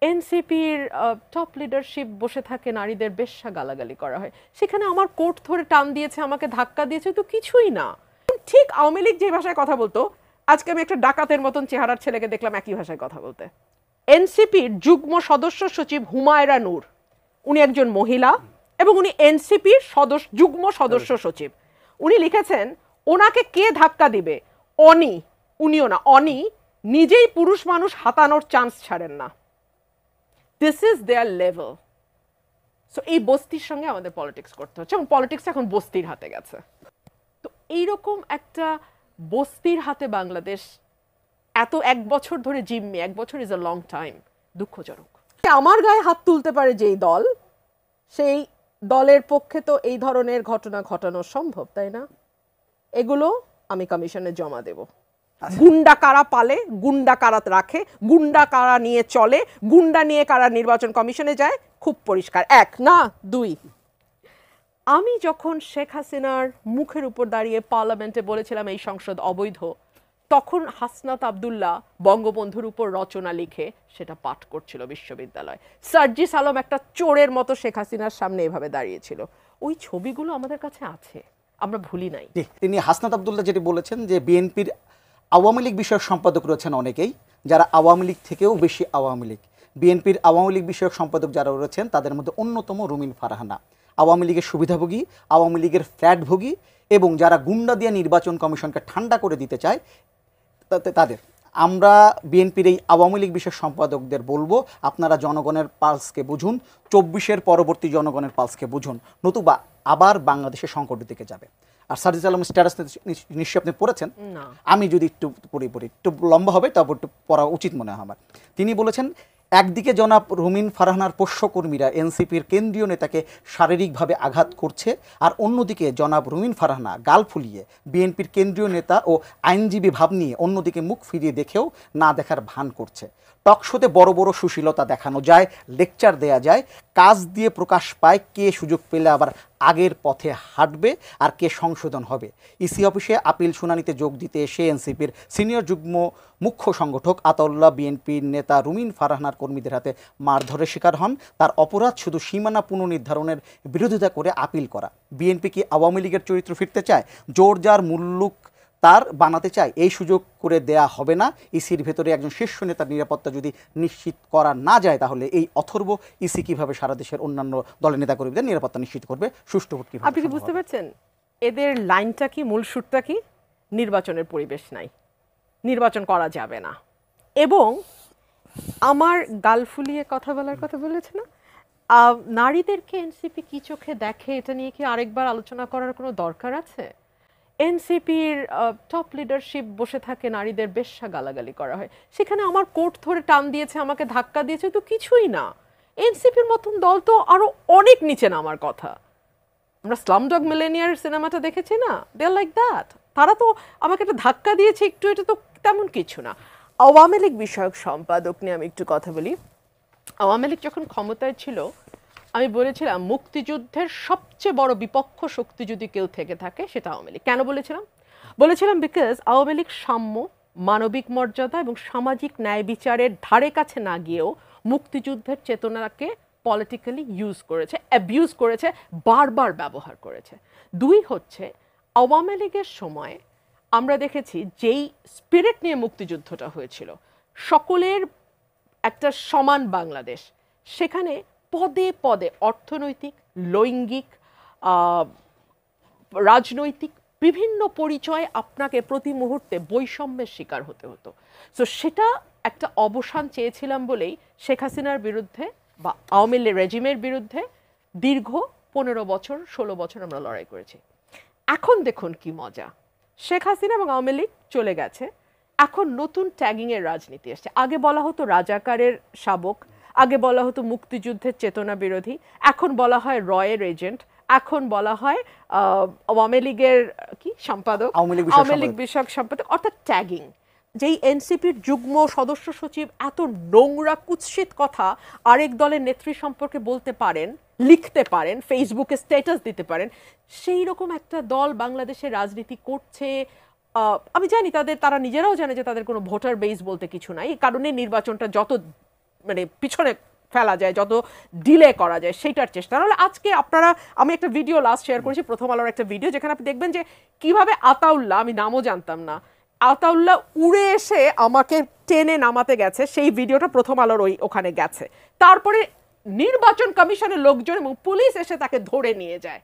এনসিপির top leadership বসে থাকে, নারীদের বেশ্যা গালাগালি করা হয়, সেখানে আমার কোট ধরে টান দিয়েছে, আমাকে ধাক্কা দিয়েছে, তো কিছুই না। ঠিক আওয়ামী লীগ যে ভাষায় কথা বলতো, আজকে আমি একটা ডাকাতের মতন চেহারার ছেলেকে দেখলাম একই ভাষায় কথা বলতে। এনসিপির যুগ্ম সদস্য সচিব হুমায়রা নূর, উনি একজন মহিলা এবং উনি এনসিপির যুগ্ম সদস্য সচিব। উনি লিখেছেন ওনাকে কে ধাক্কা দিবে, উনিও না, নিজেই পুরুষ মানুষ হাতানোর চান্স ছাড়েন না। This is there level. So এই বস্তির সঙ্গে আমাদের পলিটিক্স করতে হচ্ছে, এবং পলিটিক্স এখন বস্তির হাতে গেছে। তো এইরকম একটা বস্তির হাতে বাংলাদেশ এত 1 বছর ধরে জিম্মি, 1 বছর ইজ আ লং টাইম, দুঃখজনক। আমার গায়ে হাত তুলতে পারে যেই দল, সেই দলের পক্ষে তো এই ধরনের ঘটনা ঘটানো সম্ভব, তাই না? এগুলো আমি কমিশনে জমা দেব। গুন্ডা কারা পালে, গুন্ডা কারা রাখে, গুন্ডা কারা নিয়ে চলে, গুন্ডা নিয়ে কারা নির্বাচন কমিশনে যায়, খুব পরিষ্কার। 1 না 2, আমি যখন শেখ হাসিনার মুখের উপর দাঁড়িয়ে পার্লামেন্টে বলেছিলাম এই সংসদ অবৈধ, তখন হাসনাত আব্দুল্লাহ বঙ্গবন্ধুর উপর রচনা লিখে সেটা পাঠ করছিল বিশ্ববিদ্যালয়। সার্জিস আলম একটা চোরের মতো শেখ হাসিনার সামনে এভাবে দাঁড়িয়েছিল। ওই ছবিগুলো আমাদের কাছে আছে, আমরা ভুলি নাই। তিনি হাসনাত আব্দুল্লাহ যেটি বলেছেন যে বিএনপির আওয়ামী লীগ বিষয়ক সম্পাদক রয়েছেন অনেকেই, যারা আওয়ামী লীগ থেকেও বেশি আওয়ামী লীগ। বিএনপির আওয়ামী লীগ বিষয়ক সম্পাদক যারা রয়েছেন তাদের মধ্যে অন্যতম রুমিন ফারহানা, আওয়ামী লীগের সুবিধাভোগী, আওয়ামী লীগের ফ্ল্যাটভোগী, এবং যারা গুন্ডা দিয়ে নির্বাচন কমিশনকে ঠান্ডা করে দিতে চায় তাদের। আমরা বিএনপির এই আওয়ামী লীগ বিষয়ক সম্পাদকদের বলবো, আপনারা জনগণের পালসকে বুঝুন, 24-এর পরবর্তী জনগণের পালসকে বুঝুন, নতুবা আবার বাংলাদেশের সংকটের দিকে যাবে। আর সার্জিস আলম স্ট্যাটাস নিশ্চয়ই আপনি পড়েছেন, আমি যদি একটু পড়ি একটু লম্বা হবে, তারপর একটু পড়া উচিত মনে হয় আমার। তিনি বলেছেন, একদিকে জনাব রুমিন ফারহানার পোষ্যকর্মীরা এনসিপির কেন্দ্রীয় নেতাকে শারীরিকভাবে আঘাত করছে, আর অন্যদিকে জনাব রুমিন ফারহানা গাল ফুলিয়ে বিএনপির কেন্দ্রীয় নেতা ও আইনজীবী ভাব নিয়ে অন্যদিকে মুখ ফিরিয়ে দেখেও না দেখার ভান করছে। টকশোতে বড় বড় সুশীলতা দেখানো যায়, লেকচার দেয়া যায়, কাজ দিয়ে প্রকাশ পায় কে সুযোগ পেলে আবার আগের পথে হাঁটবে আর কে সংশোধন হবে। ইসি অফিসে আপিল শুনানিতে যোগ দিতে এসে এনসিপির সিনিয়র যুগ্ম মুখ্য সংগঠক আতাউল্লাহ বিএনপির নেতা রুমিন ফারহানার কর্মীদের হাতে মারধরের শিকার হন। তার অপরাধ শুধু সীমানা পুনর্নির্ধারণের বিরোধিতা করে আপিল করা। বিএনপি কি আওয়ামী লীগের চরিত্র ফিরতে চায়? জোর যার মুল্লুক তার বানাতে চায়? এই সুযোগ করে দেয়া হবে না। ইসির ভেতরে একজন শীর্ষ নেতার নিরাপত্তা যদি নিশ্চিত করা না যায়, তাহলে এই অথর্ব ইসি কিভাবে সারা দেশের অন্যান্য দলের নেতাকর্মীদের নিরাপত্তা নিশ্চিত করবে? সুষ্ঠু ভোট কিভাবে? আপনি কি বুঝতে পারছেন এদের লাইনটা কি, মূল সুরটা কি? নির্বাচনের পরিবেশ নাই, নির্বাচন করা যাবে না। এবং আমার গাল ফুলিয়ে কথা বলার কথা বলেছে না, নারীদেরকে এনসিপি কি চোখে দেখে, এটা নিয়ে কি আরেকবার আলোচনা করার কোনো দরকার আছে? এনসিপির টপ লিডারশিপ বসে থাকে, নারীদের বেশ্যা গালাগালি করা হয়, সেখানে আমার কোট ধরে টান দিয়েছে, আমাকে ধাক্কা দিয়েছে, তো কিছুই না। এনসিপির মতন দল তো আরো অনেক নিচে নামার কথা। আমরা স্লামডগ মিলেনিয়ার সিনেমাটা দেখেছি না, দে আর লাইক দ্যাট। তারা তো আমাকে একটা ধাক্কা দিয়েছে একটু, এটা তো তেমন কিছু না। আওয়ামী লীগ বিষয়ক সম্পাদক নিয়ে আমি একটু কথা বলি। আওয়ামী লীগ যখন ক্ষমতায় ছিল, আমি বলেছিলাম মুক্তিযুদ্ধের সবচেয়ে বড় বিপক্ষ শক্তি যদি কেউ থেকে থাকে সেটা আওয়ামী লীগ। কেন বলেছিলাম বিকজ আওয়ামী লীগ সাম্য, মানবিক মর্যাদা এবং সামাজিক ন্যায় বিচারের ধারে কাছে না গিয়েও মুক্তিযুদ্ধের চেতনাকে পলিটিক্যালি ইউজ করেছে, অ্যাবিউজ করেছে, বারবার ব্যবহার করেছে। 2 হচ্ছে, আওয়ামী লীগের সময় আমরা দেখেছি যেই স্পিরিট নিয়ে মুক্তিযুদ্ধটা হয়েছিল, সকলের একটা সমান বাংলাদেশ, সেখানে পদে পদে অর্থনৈতিক, লৈঙ্গিক, রাজনৈতিক বিভিন্ন পরিচয় আপনাকে প্রতি মুহূর্তে বৈষম্যের শিকার হতে হতো। সো সেটা একটা অবসান চেয়েছিলাম বলেই শেখ হাসিনার বিরুদ্ধে বা আওয়ামী লীগ রেজিমের বিরুদ্ধে দীর্ঘ 15 বছর 16 বছর আমরা লড়াই করেছি। এখন দেখুন কি মজা, শেখ হাসিনা এবং আওয়ামী লীগ চলে গেছে, এখন নতুন ট্যাগিংয়ের রাজনীতি আসছে। আগে বলা হতো রাজাকারের শাবক, আগে বলা হতো মুক্তিযুদ্ধের চেতনা বিরোধী, এখন বলা হয় রয়ের এজেন্ট, এখন বলা হয় আওয়ামী লীগের কি সম্পাদক, আওয়ামী লীগ বিষয়ক সম্পাদক, অর্থাৎ ট্যাগিং। যেই এনসিপির যুগ্ম সদস্য সচিব এত নোংরা কুৎসিত কথা আরেক দলের নেত্রী সম্পর্কে বলতে পারেন, লিখতে পারেন, ফেসবুকে স্ট্যাটাস দিতে পারেন, সেই রকম একটা দল বাংলাদেশের রাজনীতি করছে। আমি জানি তারা নিজেরাও জানে যে তাদের কোনো ভোটার বেস বলতে কিছু নাই, এই কারণে নির্বাচনটা যত মানে পিছনে ফেলা যায়, যত ডিলে করা যায় সেইটার চেষ্টা। নাহলে আজকে আপনারা, আমি একটা ভিডিও লাস্ট শেয়ার করেছি প্রথম আলোর একটা ভিডিও, যেখানে আপনি দেখবেন যে কিভাবে আতাউল্লাহ, আমি নামও জানতাম না, আতাউল্লাহ উড়ে এসে আমাকে টেনে নামাতে গেছে, সেই ভিডিওটা প্রথম আলোর ওখানে গেছে। তারপরে নির্বাচন কমিশনের লোকজন এবং পুলিশ এসে তাকে ধরে নিয়ে যায়।